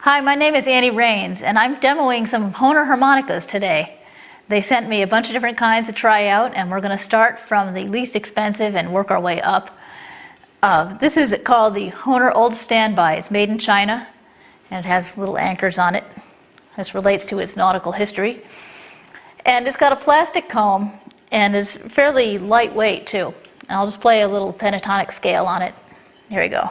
Hi, my name is Annie Raines, and I'm demoing some Hohner harmonicas today. They sent me a bunch of different kinds to try out, and we're going to start from the least expensive and work our way up. This is called the Hohner Old Standby. It's made in China, and it has little anchors on it. This relates to its nautical history. And it's got a plastic comb, and it's fairly lightweight too. And I'll just play a little pentatonic scale on it. Here we go.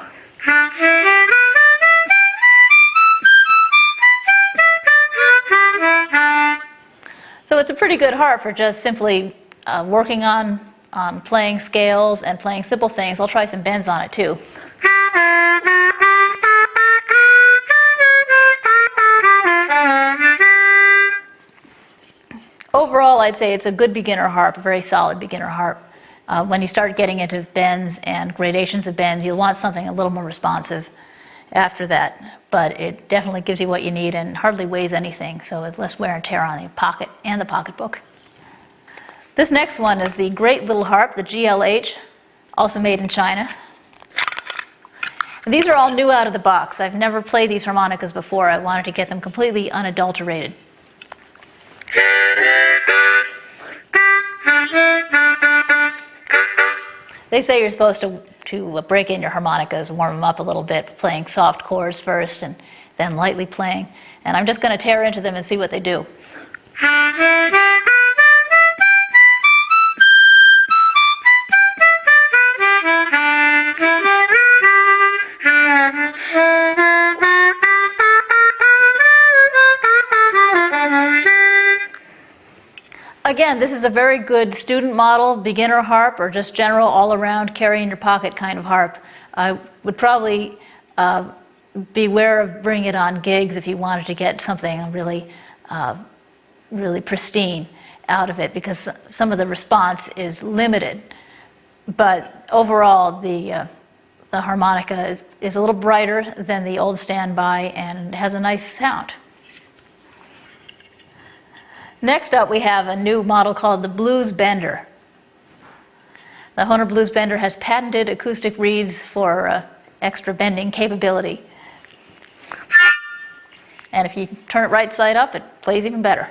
So it's a pretty good harp for just simply working on playing scales and playing simple things. I'll try some bends on it too. Overall, I'd say it's a good beginner harp, a very solid beginner harp. When you start getting into bends and gradations of bends, you'll want something a little more responsive after that. But it definitely gives you what you need and hardly weighs anything, so it's less wear and tear on the pocket and the pocketbook. This next one is the great little harp, the GLH, also made in China. And these are all new out of the box. I've never played these harmonicas before. I wanted to get them completely unadulterated. They say you're supposed to break in your harmonicas, warm them up a little bit, playing soft chords first and then lightly playing. And I'm just going to tear into them and see what they do. Again, this is a very good student model, beginner harp, or just general all-around carry-in-your-pocket kind of harp. I would probably beware of bringing it on gigs if you wanted to get something really, really pristine out of it, because some of the response is limited. But overall, the harmonica is a little brighter than the old standby and has a nice sound. Next up, we have a new model called the Blues Bender. The Hohner Blues Bender has patented acoustic reeds for extra bending capability. And if you turn it right side up, it plays even better.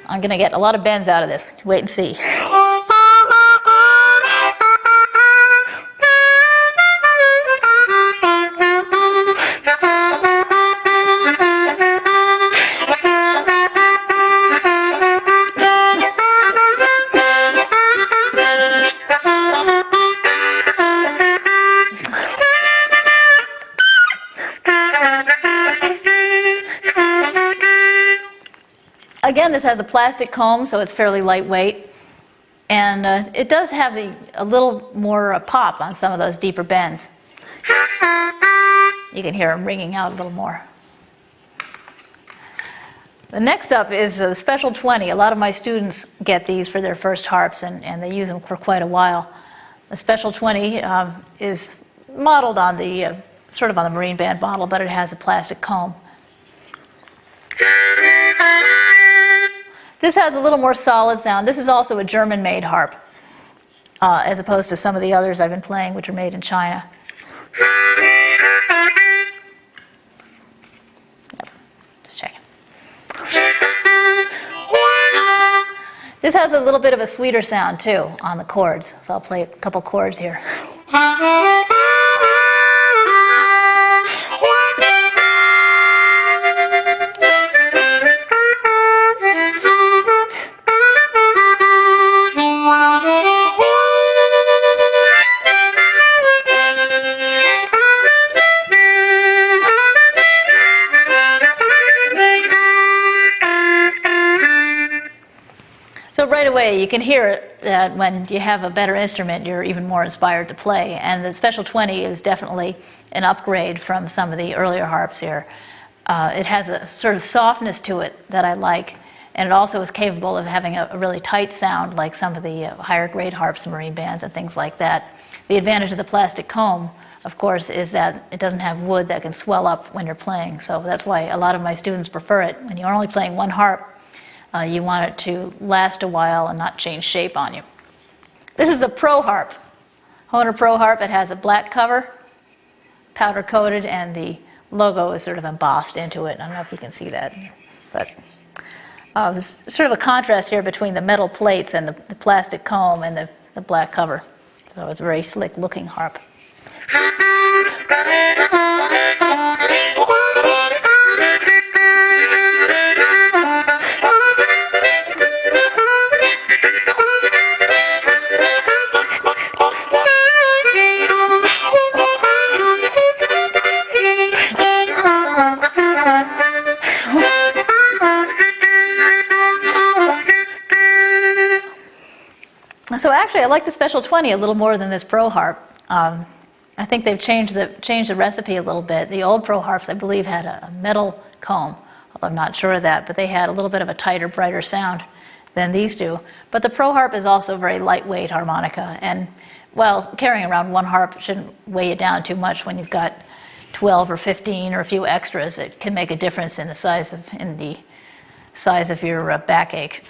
I'm going to get a lot of bends out of this. Wait and see. Again, this has a plastic comb, so it's fairly lightweight. And it does have a little more pop on some of those deeper bends. You can hear them ringing out a little more. The next up is the Special 20. A lot of my students get these for their first harps, and they use them for quite a while. The Special 20 is modeled on the, sort of on the Marine Band model, but it has a plastic comb. This has a little more solid sound. This is also a German-made harp, as opposed to some of the others I've been playing, which are made in China. Yep, just checking. This has a little bit of a sweeter sound, too, on the chords. So I'll play a couple chords here. So right away, you can hear that when you have a better instrument, you're even more inspired to play. And the Special 20 is definitely an upgrade from some of the earlier harps here. It has a sort of softness to it that I like, and it also is capable of having a really tight sound like some of the higher grade harps and marine bands and things like that. The advantage of the plastic comb, of course, is that it doesn't have wood that can swell up when you're playing. So that's why a lot of my students prefer it. When you're only playing one harp, you want it to last a while and not change shape on you. This is a pro harp, Hohner Pro Harp. It has a black cover, powder coated, and the logo is sort of embossed into it. I don't know if you can see that, but there's sort of a contrast here between the metal plates and the plastic comb and the black cover. So it's a very slick looking harp. So actually, I like the Special 20 a little more than this Pro Harp. I think they've changed the recipe a little bit. The old Pro Harps, I believe, had a metal comb, although I'm not sure of that, but they had a little bit of a tighter, brighter sound than these do. But the Pro Harp is also a very lightweight harmonica, and well, carrying around one harp shouldn't weigh you down too much when you've got 12 or 15 or a few extras. It can make a difference in the size of your backache.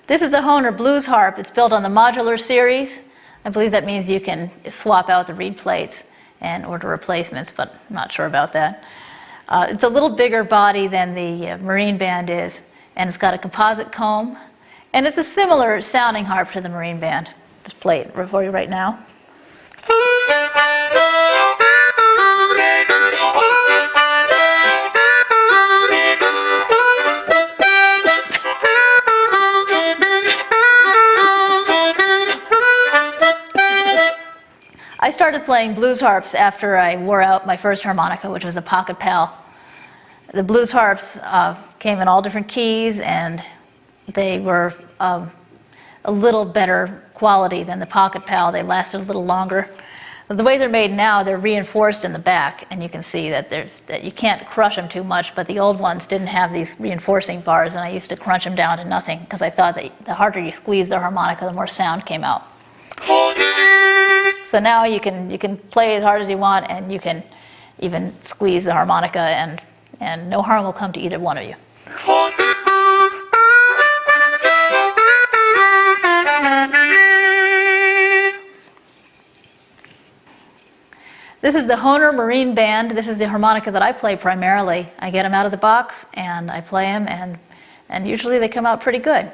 This is a Hohner blues harp. It's built on the modular series. I believe that means you can swap out the reed plates and order replacements, but I'm not sure about that. It's a little bigger body than the Marine Band is, and it's got a composite comb, and it's a similar sounding harp to the Marine Band. Just play it for you right now. I started playing blues harps after I wore out my first harmonica, which was a Pocket Pal. The blues harps came in all different keys, and they were a little better quality than the Pocket Pal. They lasted a little longer. The way they're made now, they're reinforced in the back, and you can see that you can't crush them too much, but the old ones didn't have these reinforcing bars, and I used to crunch them down to nothing because I thought that the harder you squeeze the harmonica, the more sound came out. So now you can play as hard as you want, and you can even squeeze the harmonica, and no harm will come to either one of you. This is the Hohner Marine Band. This is the harmonica that I play primarily. I get them out of the box, and I play them, and usually they come out pretty good.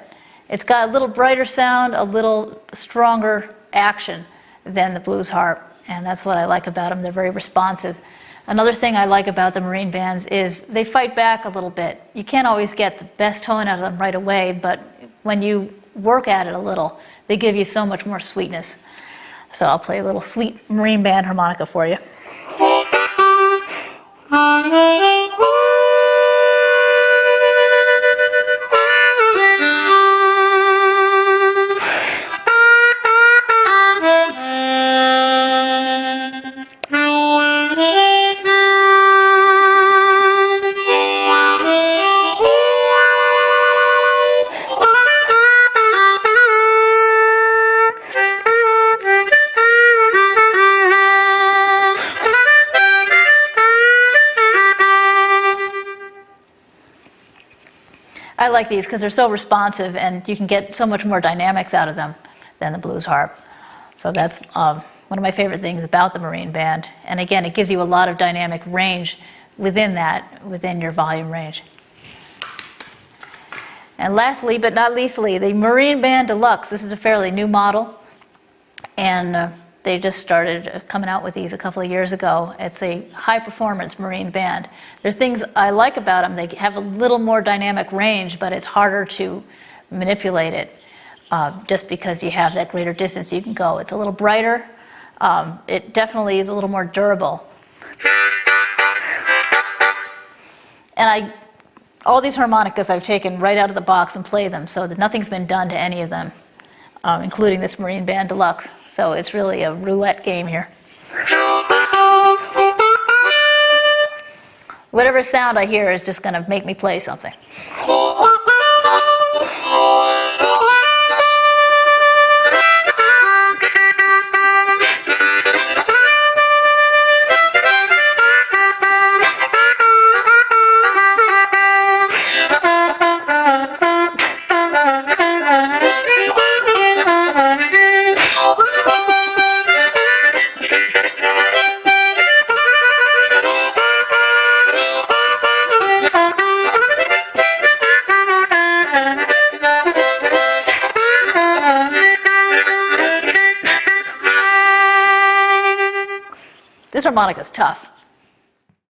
It's got a little brighter sound, a little stronger action than the blues harp, and that's what I like about them. They're very responsive. Another thing I like about the Marine Bands is they fight back a little bit. You can't always get the best tone out of them right away, but when you work at it a little, they give you so much more sweetness. So I'll play a little sweet Marine Band harmonica for you. I like these because they're so responsive, and you can get so much more dynamics out of them than the blues harp. So that's one of my favorite things about the Marine Band. And again, it gives you a lot of dynamic range within your volume range. And lastly, but not leastly, the Marine Band Deluxe. This is a fairly new model, and they just started coming out with these a couple of years ago. It's a high-performance Marine Band. There's things I like about them. They have a little more dynamic range, but it's harder to manipulate it just because you have that greater distance you can go. It's a little brighter. It definitely is a little more durable. And all these harmonicas I've taken right out of the box and played them, so that nothing's been done to any of them, including this Marine Band Deluxe. So it's really a roulette game here. Whatever sound I hear is just going to make me play something. This harmonica is tough.